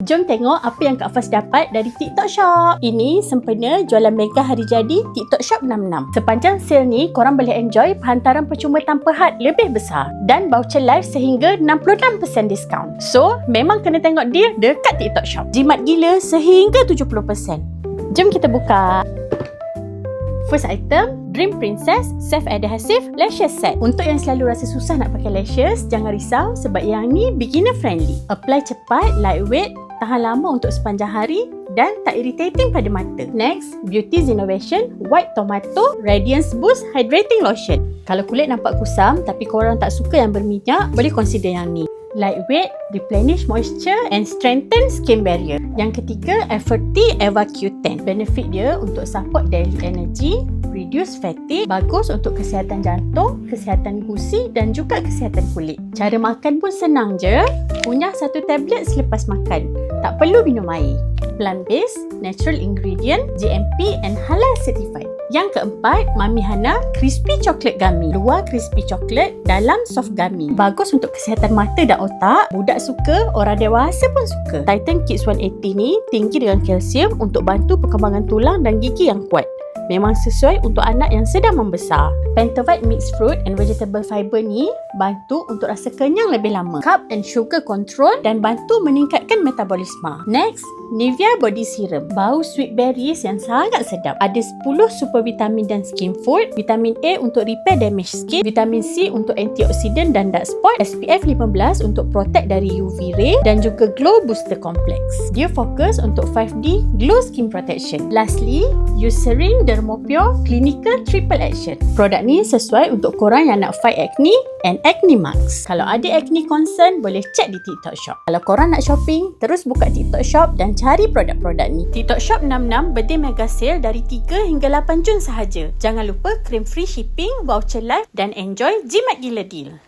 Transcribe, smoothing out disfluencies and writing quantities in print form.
Jom tengok apa yang Kak Faz dapat dari TikTok Shop. Ini sempena jualan mega hari jadi TikTok Shop 66. Sepanjang sale ni, korang boleh enjoy hantaran percuma tanpa had lebih besar dan voucher live sehingga 66% diskaun. So, memang kena tengok dia dekat TikTok Shop. Jimat gila sehingga 70%. Jom kita buka. First item, Dream Princess Self Adhesive Lashes Set. Untuk yang selalu rasa susah nak pakai lashes, jangan risau sebab yang ni beginner friendly. Apply cepat, lightweight, tahan lama untuk sepanjang hari dan tak irritating pada mata. Next, Beauty's Innovation White Tomato Radiance Boost Hydrating Lotion. Kalau kulit nampak kusam tapi korang tak suka yang berminyak, boleh consider yang ni. Lightweight, replenish moisture and strengthen skin barrier. Yang ketiga, Efforty Eva Q10. Benefit dia untuk support daily energy, reduce fatigue, bagus untuk kesihatan jantung, kesihatan gusi dan juga kesihatan kulit. Cara makan pun senang je. Kunyah 1 tablet selepas makan. Tak perlu minum air. Plant-based, natural ingredient, GMP and halal certified. Yang keempat, Mami Hana Crispy Chocolate Gummy. Luar crispy chocolate, dalam soft gummy. Bagus untuk kesihatan mata dan otak. Budak suka, orang dewasa pun suka. Titan Kids 180 ni tinggi dengan kalsium untuk bantu perkembangan tulang dan gigi yang kuat. Memang sesuai untuk anak yang sedang membesar. Pentavite Mixed Fruit and Vegetable Fiber ni bantu untuk rasa kenyang lebih lama. Carb and sugar control dan bantu meningkatkan metabolisme. Next, Nivea Body Serum. Bau sweet berries yang sangat sedap. Ada 10 super vitamin dan skin food. Vitamin A untuk repair damage skin. Vitamin C untuk antioksidan dan dark spot. SPF 15 untuk protect dari UV ray dan juga glow booster complex. Dia fokus untuk 5D glow skin protection. Lastly, Eucerin Dermopure Clinical Triple Action. Produk ni sesuai untuk korang yang nak fight acne and acne marks. Kalau ada acne concern, boleh check di TikTok Shop. Kalau korang nak shopping, terus buka TikTok Shop dan cari produk-produk ni. TikTok Shop 66 birthday mega sale dari 3 hingga 8 Jun sahaja. Jangan lupa claim free shipping, voucher live dan enjoy jimat gila deal.